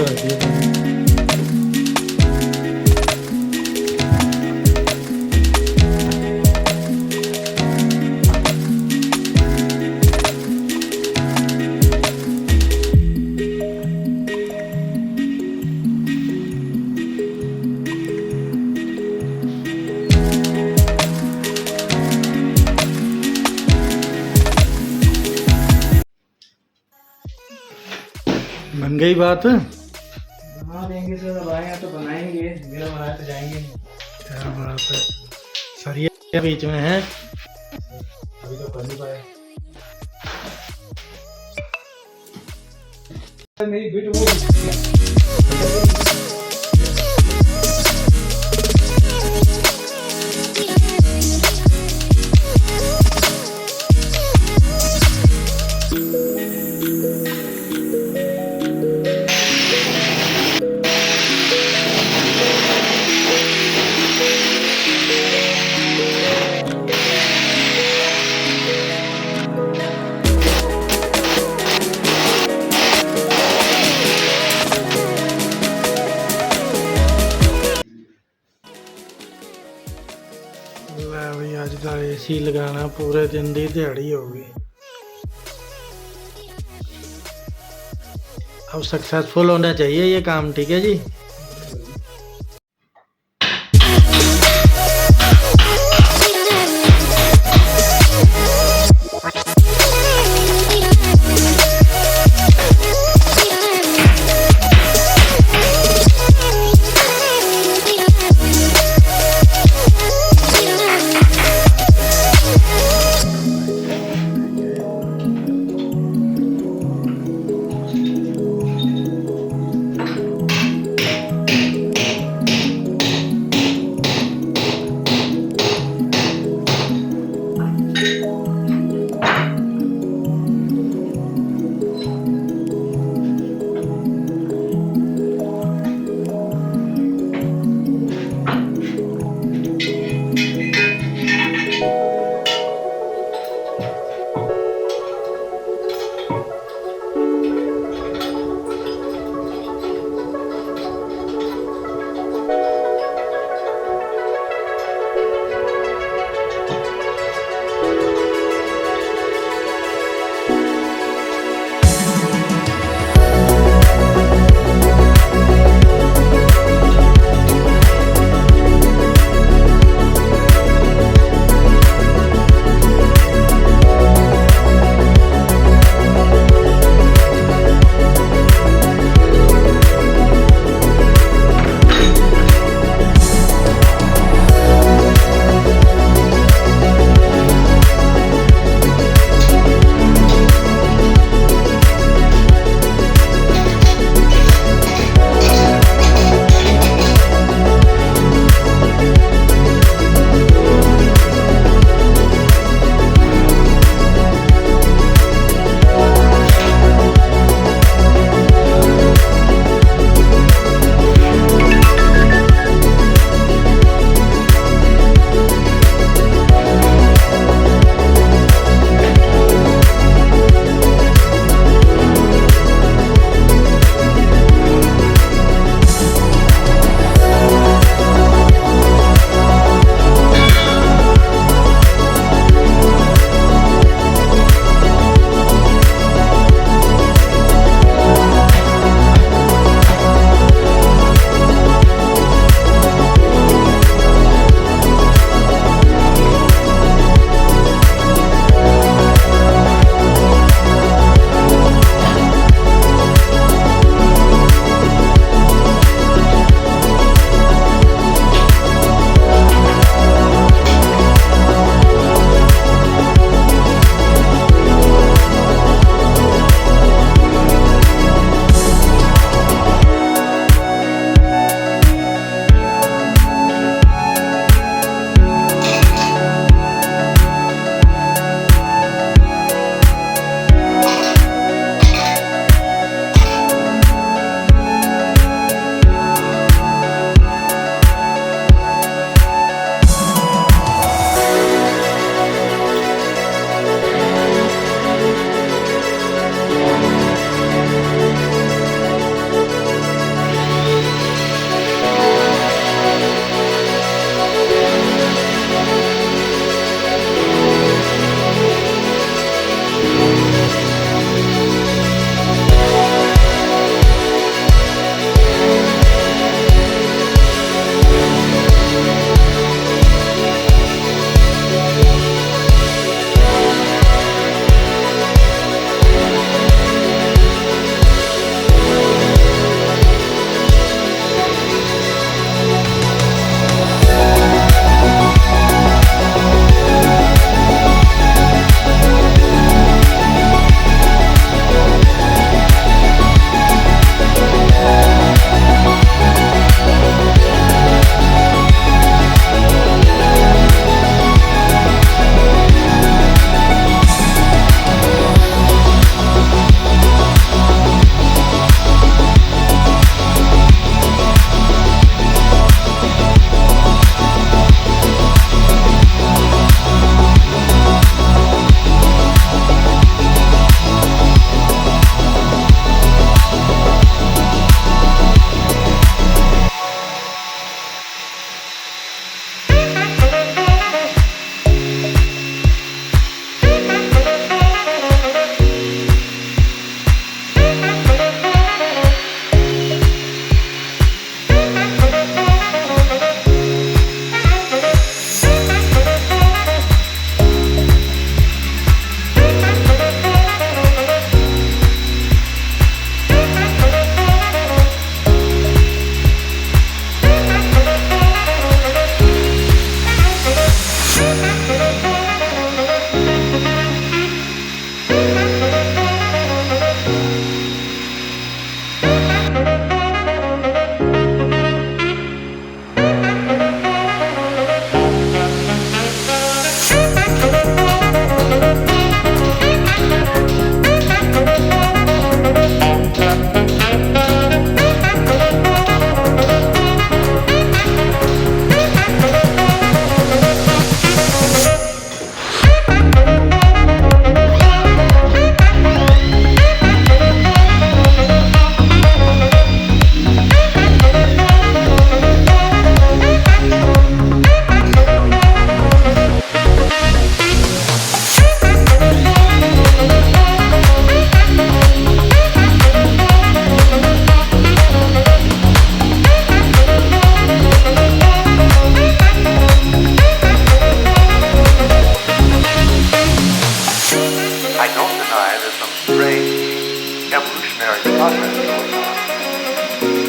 कर दिया। बन गई बात। बना देंगे सर, अब आएंगे तो बनाएंगे, मेरा बनाए तो जाएंगे। क्या बात है, सरिया बीच में है। अभी तो कर नहीं पाए। मेरी बिट वो भाई अज का एसी लगाना पूरे दिन की दिहाड़ी होगी। अब सक्सेसफुल होना चाहिए ये काम, ठीक है जी।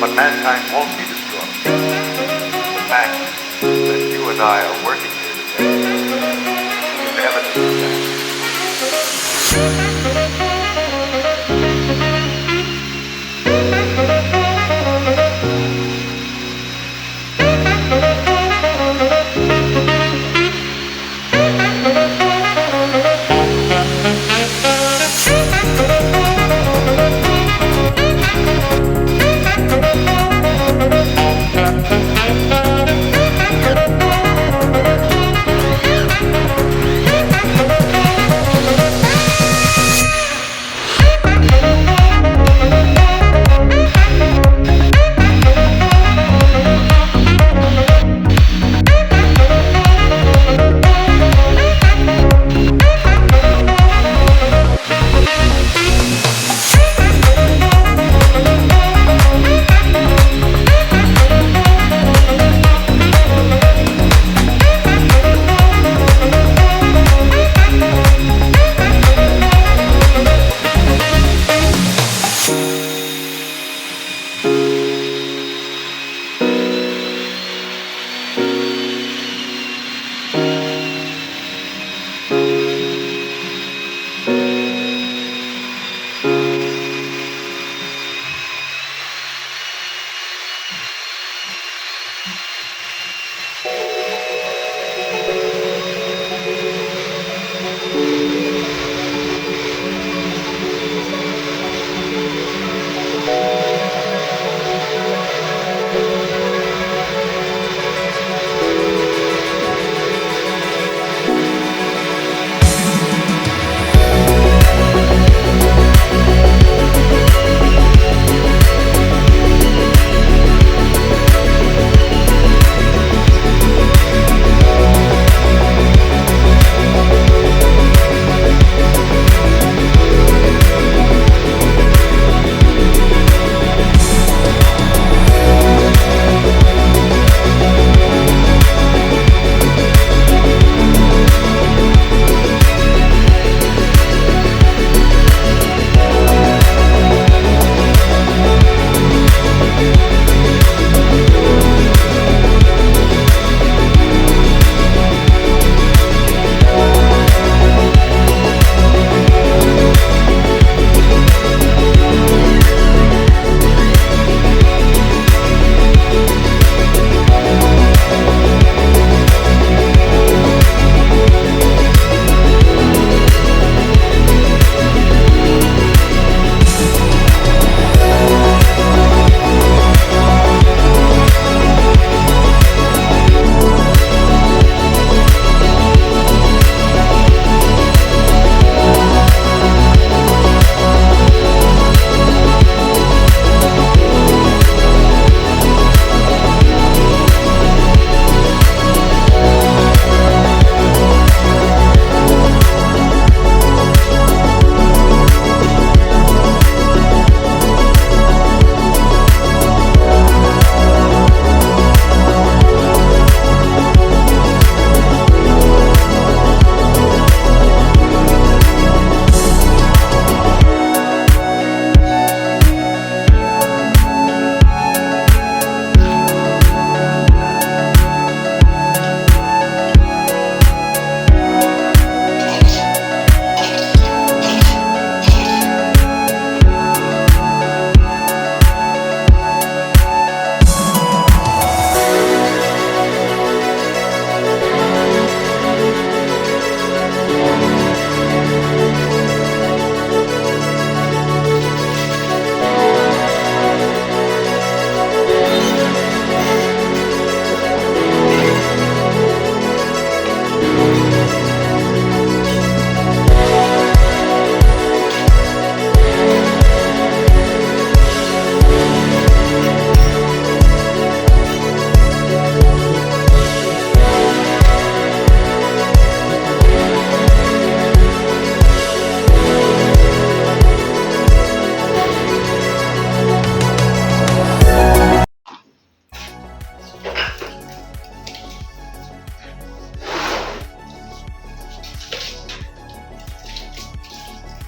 but mankind won't be destroyed. The fact that you and I are working here today is evidence of that.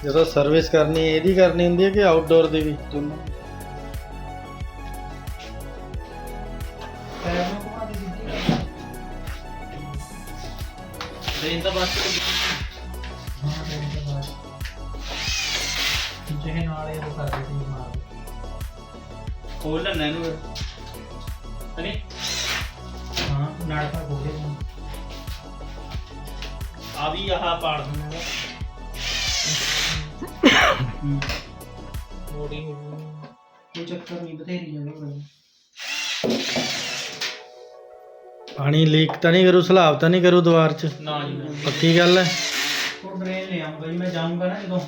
ਜਦੋਂ ਸਰਵਿਸ ਕਰਨੀ ਇਹਦੀ ਕਰਨੀ ਹੁੰਦੀ ਹੈ ਕਿ ਆਊਟਡੋਰ ਦੀ ਵੀ? दोनों ट्रेन का बस हाँ ट्रेन के बाद ਜਿਹੇ ਨਾਲ ਇਹ ਉਹ ਕਰਦੇ ਸੀ ਮਾਰ ਖੋਲ ਲੈਣਾ ਇਹਨੂੰ ਹਨੀ ਹਾਂ ਨਾਲ ਪਾ ਖੋਲੇ ਆ ਵੀ ਆਹ ਪਾੜ ਦਿੰਦਾ ਮੋੜੀ ਕੋਈ ਚੱਕਰ ਨਹੀਂ ਬਥੇਰੀ ਜਗ੍ਹਾ पानी लीक तो नहीं करूँ सलाब तो नहीं करूँ दीवार च ना जी ना पक्की गल है वो ड्रेन ले आऊंगा जी मैं जाऊंगा ना ਜਦੋਂ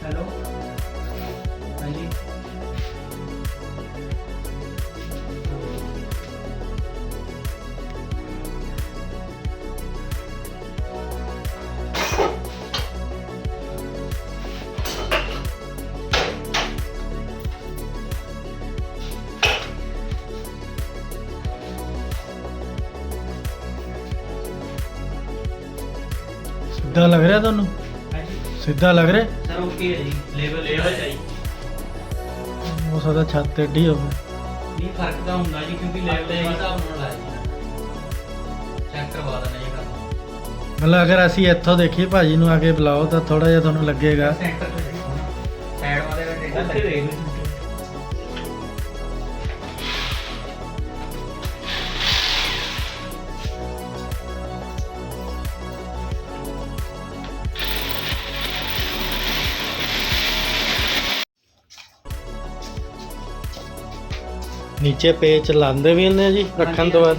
हेलो हाँ जी सीधा लग रहा तुहानू हाँ जी सीधा लग रहा सर ओके है जी लेवल लेवल चाहिए हो सकता छत टेढ़ी हो नहीं फर्क तो होगा जी क्योंकि लेवल के हिसाब ਨਾਲ ਲਾਇਆ ਜੀ ਚੈੱਕ ਕਰਵਾ ਦੇਣਾ ਇਹ ਕੰਮ मतलब अगर असी इत्थों देखिए भाजी नू आके बुलाओ तो थोड़ा जिहा तुहानू लगेगा ਸੈਂਟਰ ਤੇ ਦੇਖੋ ਨਾ ਸਾਈਡ ਵਾਲੇ ਦਾ ਟੇਡਾ ਉੱਥੇ ਦੇਖ ਲਓ नीचे पेच लांदे भी ने जी रखन तो बाद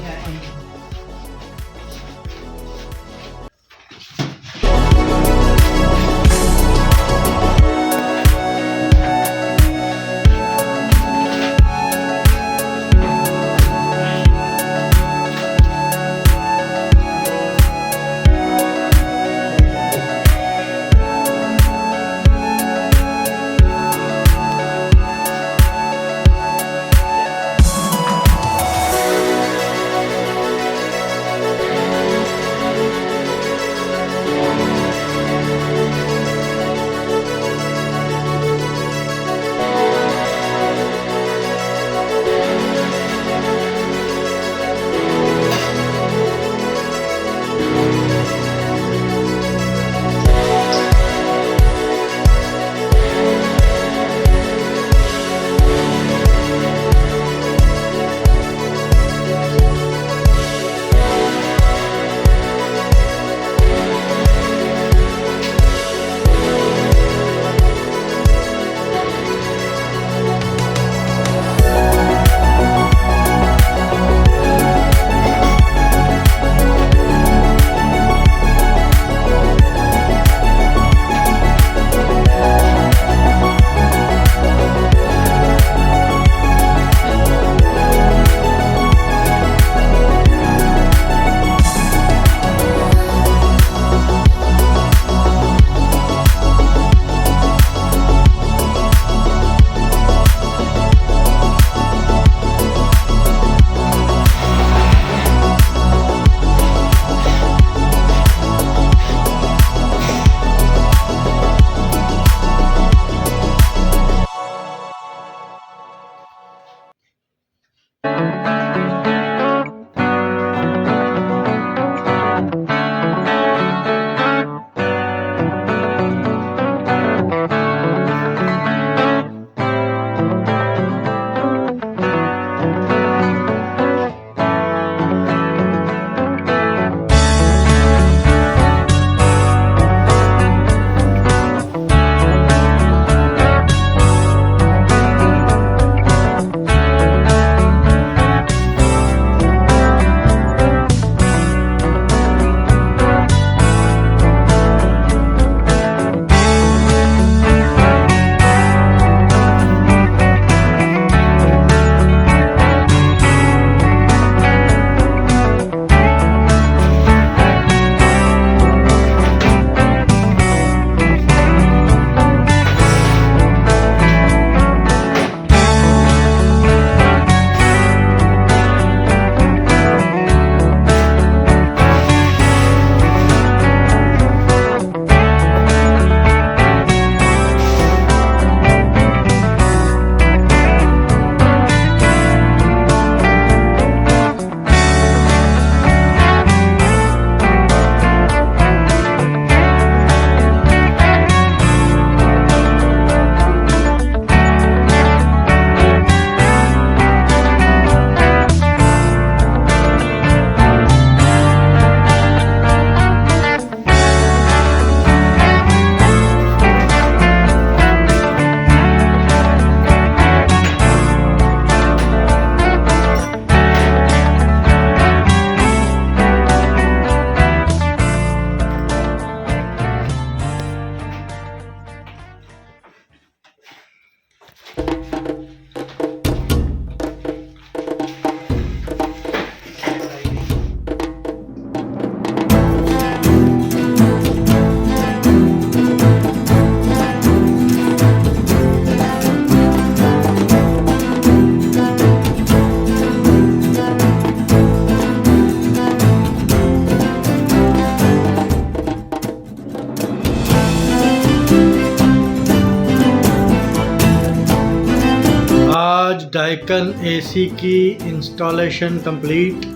डाइकन एसी की इंस्टॉलेशन कंप्लीट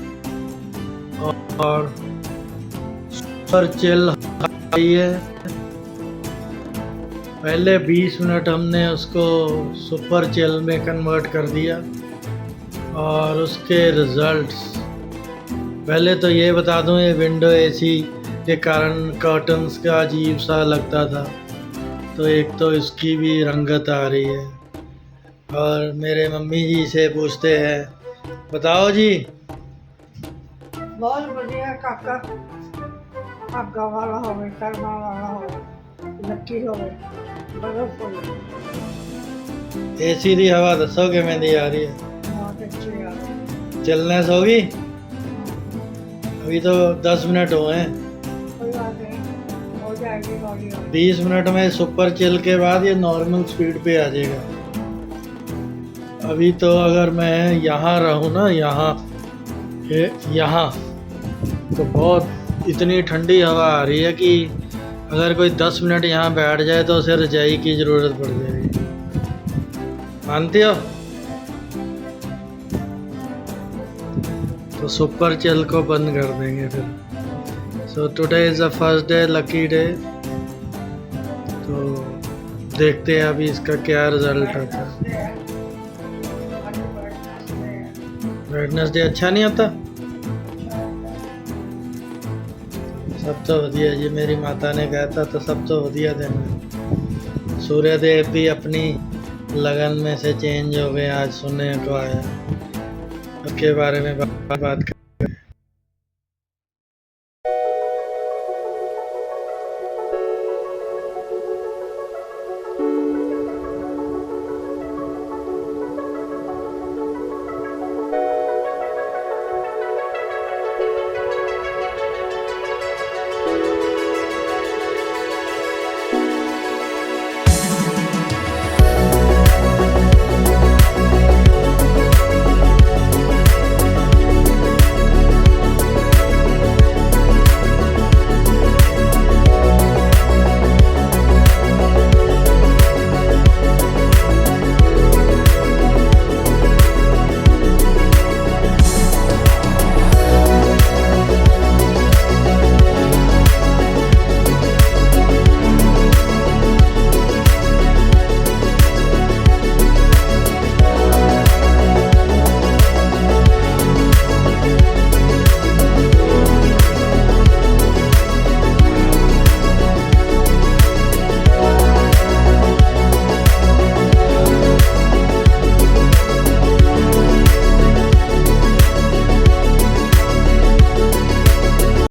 और सुपर चिल आई है। पहले 20 मिनट हमने उसको सुपर चिल में कन्वर्ट कर दिया और उसके रिजल्ट्स, पहले तो ये बता दूं, ये विंडो एसी के कारण कर्टन्स का अजीब सा लगता था, तो एक तो इसकी भी रंगत आ रही है। और मेरे मम्मी जी से पूछते हैं, बताओ जी। बहुत बढ़िया काका, आगा वाला होवे, कर्मा वाला होवे, लक्की होवे, बर्फ होवे, एसी दी हवा दसो किवें दी आ रही है? बहुत अच्छी आ रही है। चलने सोगी? अभी तो 10 मिनट हुए हैं। कोई बात नहीं, हो जाएगी हौली हौली। 20 मिनट में सुपर चिल के बाद ये नॉर्मल स्पीड पे आ जाएगा। अभी तो अगर मैं यहाँ रहूँ ना, यहाँ तो बहुत इतनी ठंडी हवा आ रही है कि अगर कोई 10 मिनट यहाँ बैठ जाए तो उसे रजाई की ज़रूरत पड़ जाएगी। मानती हो? तो सुपर चिल को बंद कर देंगे फिर। So today is the first day, lucky day. तो देखते हैं अभी इसका क्या रिजल्ट आता है। वेडनेसडे अच्छा नहीं आता? सब तो वधिया जी, मेरी माता ने कहता तो सब तो वधिया दिन है। सूर्यदेव भी अपनी लगन में से चेंज हो गए, आज सुनने को आया। उसके बारे में बात